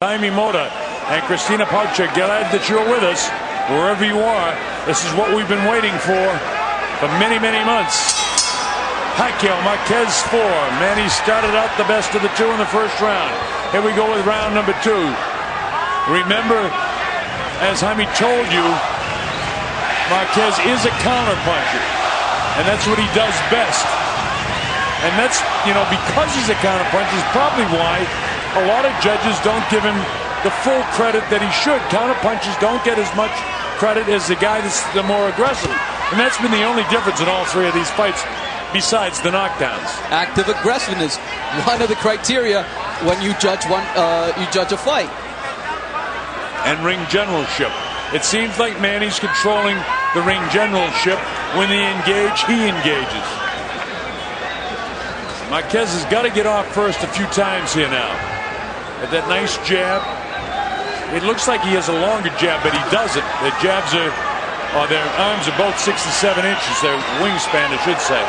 Jaime Mota and Christina Pacjuan, glad that you're with us wherever you are. This is what we've been waiting for many, many months. Pacquiao, Marquez 4. Manny started out the best of the two in the first round. Here we go with round number 2. Remember, as Jaime told you, Marquez is a counterpuncher, and that's what he does best. And that's, because he's a counterpuncher is probably why a lot of judges don't give him the full credit that he should. Counterpunchers don't get as much credit as the guy that's the more aggressive. And that's been the only difference in all 3 of these fights, besides the knockdowns. Active aggressiveness, one of the criteria when you judge a fight. And ring generalship. It seems like Manny's controlling the ring generalship. When they engage, he engages. Marquez has got to get off first a few times here now. At that nice jab. It looks like he has a longer jab, but he doesn't. The jabs their arms are both 6 to 7 inches. Their wingspan, I should say.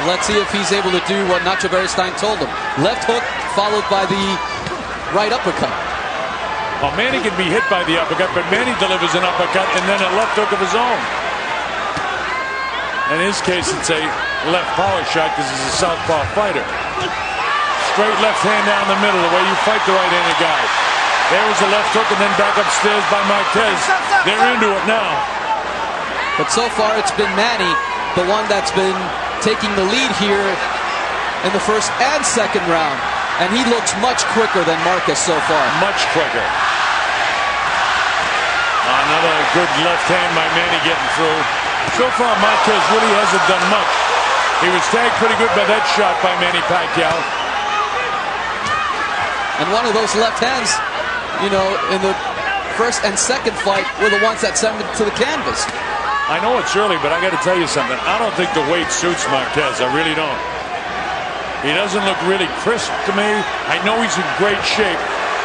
Let's see if he's able to do what Nacho Beristain told him. Left hook followed by the right uppercut. Well, Manny can be hit by the uppercut, but Manny delivers an uppercut and then a left hook of his own. In his case, it's a left power shot because he's a southpaw fighter. Straight left hand down the middle, the way you fight the right-handed guy. There was a left hook and then back upstairs by Marquez. They're into it now. But so far it's been Manny, the one that's been taking the lead here in the first and second round. And he looks much quicker than Marquez so far. Much quicker. Another good left hand by Manny getting through. So far, Marquez really hasn't done much. He was tagged pretty good by that shot by Manny Pacquiao. And one of those left hands, in the first and second fight were the ones that sent him to the canvas. I know it's early, but I got to tell you something. I don't think the weight suits Marquez. I really don't. He doesn't look really crisp to me. I know he's in great shape,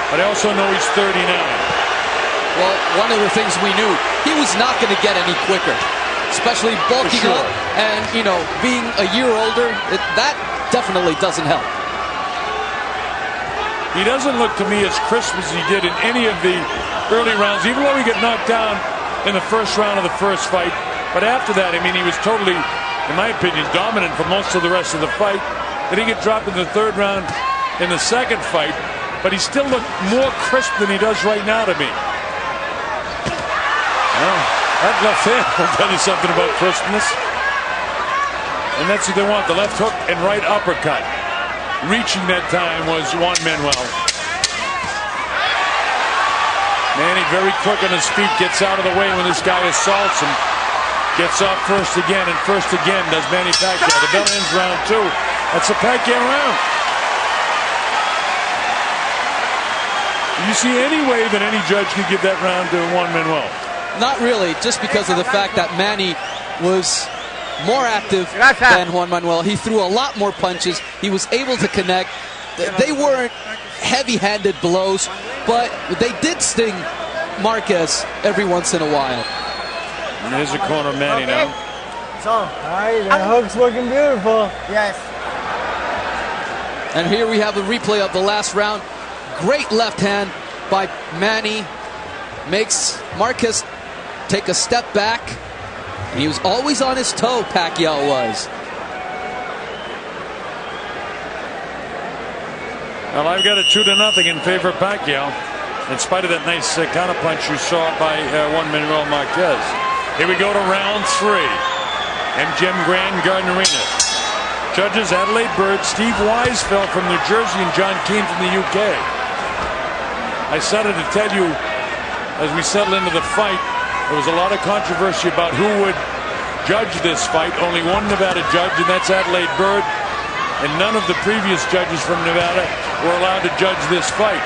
but I also know he's 39. Well, one of the things we knew, he was not going to get any quicker, especially bulking up and, being a year older. That definitely doesn't help. He doesn't look to me as crisp as he did in any of the early rounds, even though he got knocked down in the first round of the first fight. But after that, he was totally, in my opinion, dominant for most of the rest of the fight. Then he get dropped in the third round in the second fight, but he still looked more crisp than he does right now to me. Well, that left hand will tell you something about crispness. And that's what they want, the left hook and right uppercut. Reaching that time was Juan Manuel. Manny very quick on his feet, gets out of the way when this guy assaults him. Gets off first again, and first again does Manny Pacquiao. The bell ends round 2. That's a Pacquiao round. Do you see any way that any judge could give that round to Juan Manuel? Not really, just because of the fact that Manny was more active than Juan Manuel. He threw a lot more punches. He was able to connect. They weren't heavy-handed blows, but they did sting Marquez every once in a while. And here's a corner of Manny now. All right, the hook's looking beautiful. Yes. And here we have a replay of the last round. Great left hand by Manny. Makes Marquez take a step back. And he was always on his toe, Pacquiao was. Well, I've got it 2-0 in favor of Pacquiao, in spite of that nice counterpunch you saw by Juan Manuel Marquez. Here we go to round 3. MGM Grand Garden Arena. Judges Adelaide Bird, Steve Weisfeld from New Jersey, and John Keane from the UK. I started to tell you, as we settle into the fight, there was a lot of controversy about who would judge this fight. Only one Nevada judge, and that's Adelaide Bird. And none of the previous judges from Nevada were allowed to judge this fight.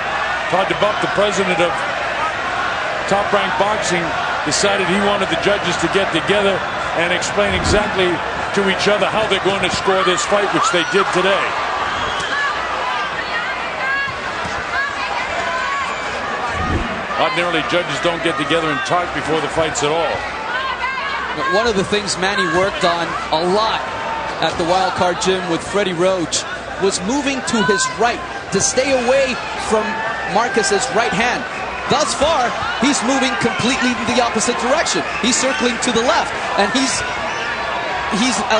Todd DeBuff, the president of Top Rank Boxing, decided he wanted the judges to get together and explain exactly to each other how they're going to score this fight, which they did today. Ordinarily, judges don't get together and talk before the fights at all. But one of the things Manny worked on a lot at the Wild Card Gym with Freddie Roach was moving to his right to stay away from Marquez's right hand. Thus far, he's moving completely in the opposite direction. He's circling to the left, and he's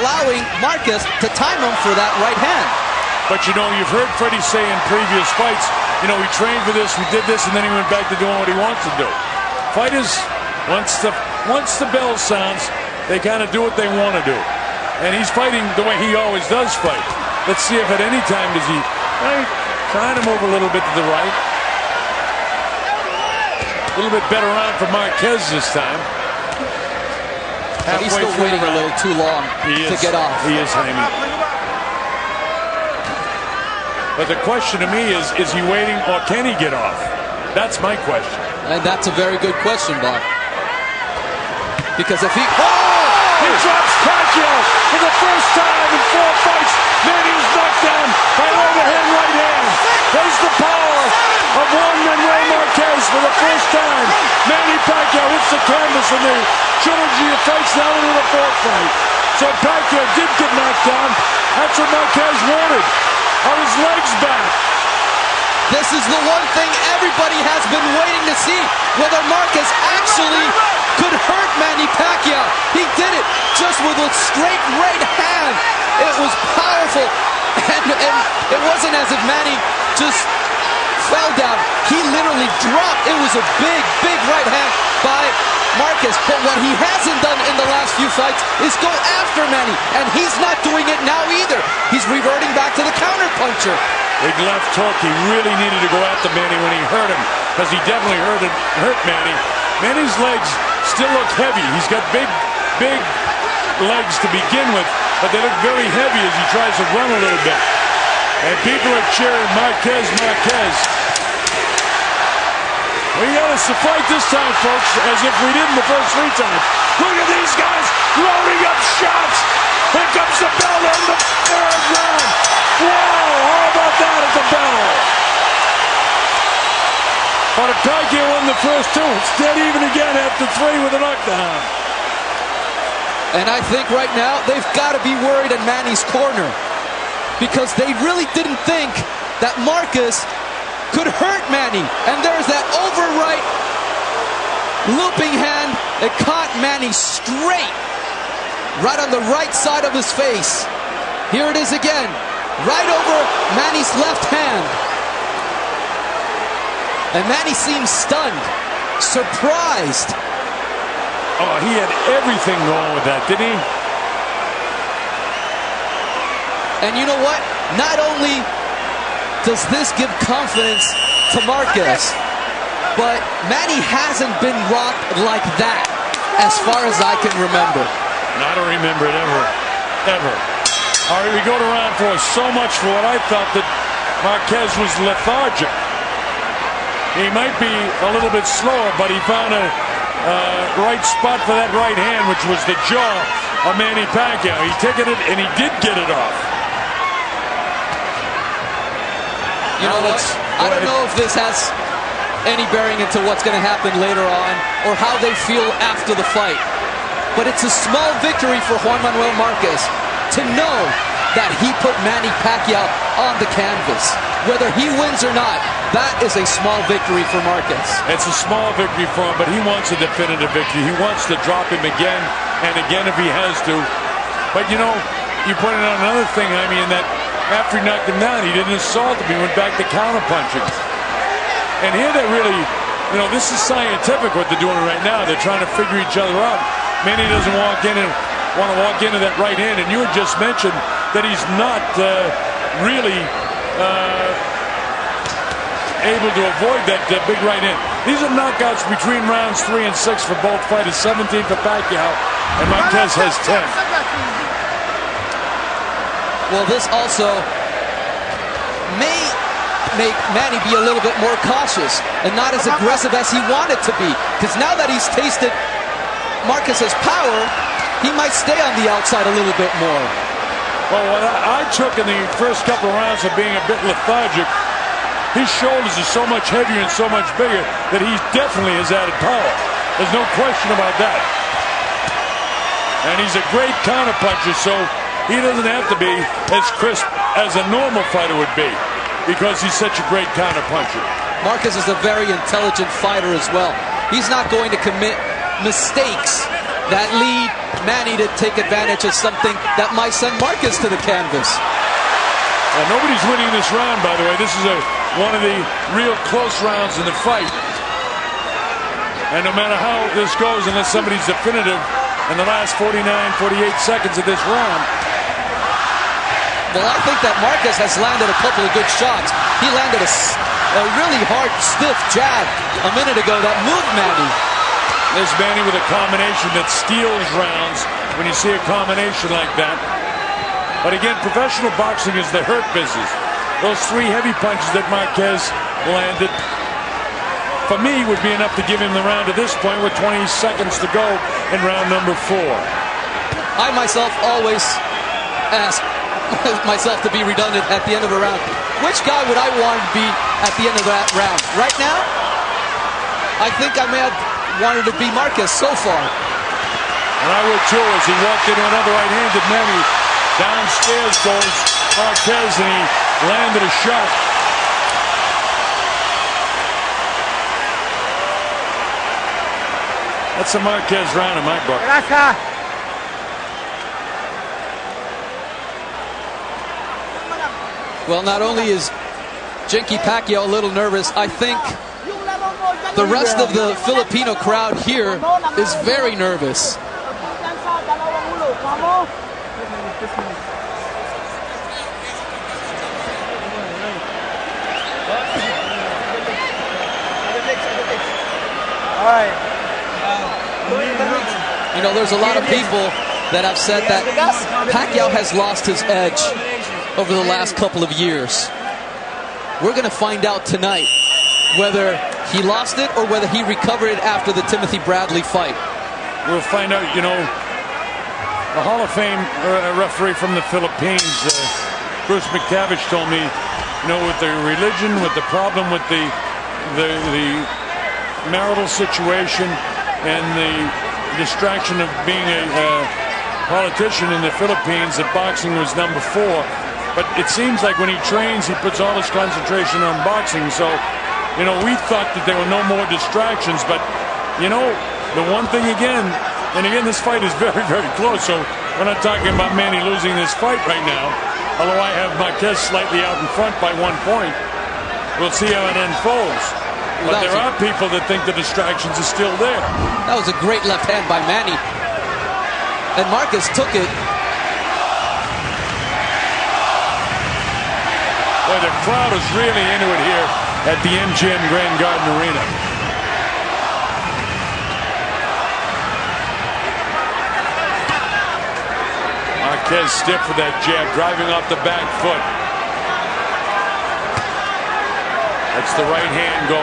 allowing Marquez to time him for that right hand. But you know, you've heard Freddie say in previous fights, you know, we trained for this, we did this, and then he went back to doing what he wants to do. Fighters, once the bell sounds, they kind of do what they want to do. And he's fighting the way he always does fight. Let's see if at any time does he trying to move a little bit to the right. A little bit better round for Marquez this time. But he's still waiting a little too long to get off. He is, Jaime. But the question to me is he waiting or can he get off? That's my question. And that's a very good question, Bob. Because if he... He drops Pacjuan for the first time in 4 fights. Manny's knocked down by an overhand right hand. There's the power of Juan Manuel Marquez for the first time. Manny Pacquiao hits the canvas in the trilogy of fights now into the 4th fight. So Pacquiao did get knocked down. That's what Marquez wanted. On his legs back. This is the one thing everybody has been waiting to see, whether Marquez actually could hurt Manny Pacquiao. He did it just with a straight right hand. It was powerful, and it wasn't as if Manny just fell down. He literally dropped. It was a big right hand by Marquez. But what he hasn't done in the last few fights is go after Manny, and he's not doing it now either. He's reverting back to the counterpuncher. Big left hook. He really needed to go after Manny when he hurt him, because he definitely hurt Manny. Manny's legs still look heavy. He's got big legs to begin with, but they look very heavy as he tries to run a little bit. And people are cheering Marquez. We got us to fight this time, folks, as if we didn't the first 3 times. Look at these guys loading up shots. Here comes the bell in the 3rd round. Wow, how about that at the bell? But Pacquiao won the first 2. It's dead even again after 3 with a knockdown. And I think right now they've got to be worried in Manny's corner, because they really didn't think that Marquez could hurt Manny. And there's that overright looping hand that caught Manny straight, right on the right side of his face. Here it is again, right over Manny's left hand. And Manny seems stunned, surprised. Oh, he had everything going with that, didn't he? And you know what? Not only does this give confidence to Marquez, but Manny hasn't been rocked like that as far as I can remember. I don't remember it ever. All right, we go to round 4. So much for what I thought that Marquez was lethargic. He might be a little bit slower, but he found a right spot for that right hand, which was the jaw of Manny Pacquiao. He ticketed it, and he did get it off. You know what? I don't know if this has any bearing into what's going to happen later on or how they feel after the fight. But it's a small victory for Juan Manuel Marquez to know that he put Manny Pacquiao on the canvas. Whether he wins or not, that is a small victory for Marquez. It's a small victory for him, but he wants a definitive victory. He wants to drop him again and again if he has to. But you know, you pointed out another thing, I mean, that after he knocked him down, he didn't assault him. He went back to counterpunching. And here they really, you know, this is scientific what they're doing right now. They're trying to figure each other out. Manny doesn't want to walk into that right hand. And you had just mentioned that he's not really able to avoid that big right hand. These are knockouts between rounds 3 and 6 for both fighters. 17 for Pacquiao, and Marquez has 10. Well, this also may make Manny be a little bit more cautious and not as aggressive as he wanted to be. Because now that he's tasted Marquez's power, he might stay on the outside a little bit more. Well, what I took in the first couple of rounds of being a bit lethargic, his shoulders are so much heavier and so much bigger that he definitely has added power. There's no question about that. And he's a great counterpuncher, so he doesn't have to be as crisp as a normal fighter would be, because he's such a great counterpuncher. Marquez is a very intelligent fighter as well. He's not going to commit mistakes that lead Manny to take advantage of something that might send Marquez to the canvas. Nobody's winning this round, by the way. This is one of the real close rounds in the fight. And no matter how this goes, unless somebody's definitive in the last 49, 48 seconds of this round. Well, I think that Marquez has landed a couple of good shots. He landed a really hard, stiff jab a minute ago that moved Manny. There's Manny with a combination that steals rounds when you see a combination like that. But again, professional boxing is the hurt business. Those 3 heavy punches that Marquez landed, for me, would be enough to give him the round at this point with 20 seconds to go in round number 4. I myself always ask myself to be redundant at the end of a round. Which guy would I want to be at the end of that round? Right now, I think I may have wanted to be Marquez so far. And I would too, as he walked into another right-handed Manny. Downstairs goes Marquez, and he landed a shot. That's a Marquez round in my book. Well, not only is Jinky Pacquiao a little nervous, I think the rest of the Filipino crowd here is very nervous. All right. You know, there's a lot of people that have said that Pacquiao has lost his edge over the last couple of years. We're going to find out tonight whether he lost it or whether he recovered it after the Timothy Bradley fight. We'll find out. You know, a Hall of Fame referee from the Philippines, Bruce McTavish, told me, you know, with the religion, with the problem with the marital situation and the distraction of being a politician in the Philippines, that boxing was number 4. But it seems like when he trains, he puts all his concentration on boxing. So, you know, we thought that there were no more distractions. But, you know, the one thing again, and again, this fight is very, very close. So we're not talking about Manny losing this fight right now. Although I have Marquez slightly out in front by 1 point. We'll see how it unfolds. But there are people that think the distractions are still there. That was a great left hand by Manny. And Marquez took it. Boy, the crowd is really into it here at the MGM Grand Garden Arena. Marquez stiff with that jab, driving off the back foot. That's the right hand go.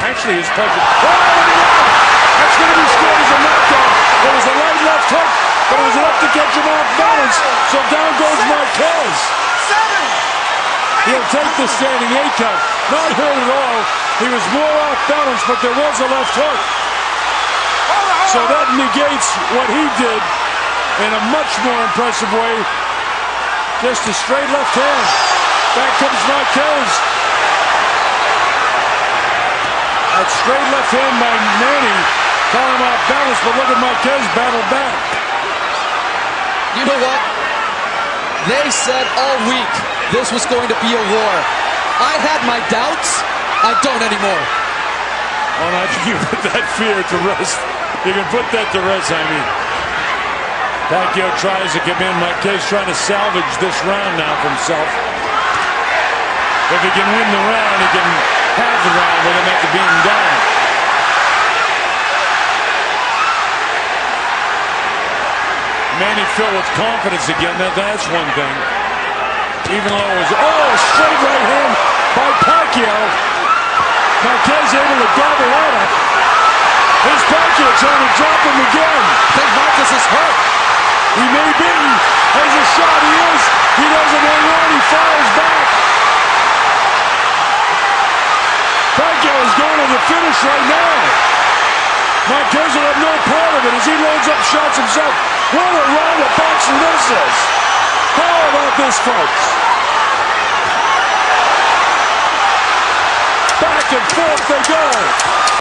Actually, his punch. That's going to be scored as a knockdown. There was a right left hook, but it was enough to catch him off balance. So down goes Marquez. He'll take the standing 8 count. Not hurt at all. He was more off balance, but there was a left hook. So that negates what he did in a much more impressive way. Just a straight left hand. Back comes Marquez. That straight left hand by Manny caught him off balance, but look at Marquez battle back. You know what? They said all week this was going to be a war. I had my doubts. I don't anymore. Oh, I think you put that fear to rest. You can put that to rest, I mean. Pacquiao tries to come in. Marquez trying to salvage this round now for himself. If he can win the round, he can have the round with him after being down. Manny filled with confidence again. Now that's one thing. Even though it was, straight right hand by Pacquiao. Marquez able to gobble out of. Here's Pacquiao trying to drop him again. I think Marquez is hurt. He may be. There's a shot. He is. He doesn't hang on. He fires back. Pacquiao is going to the finish right now. Marquez will have no part of it as he loads up shots himself. What a round of boxing this is. How about this, folks? Back and forth they go.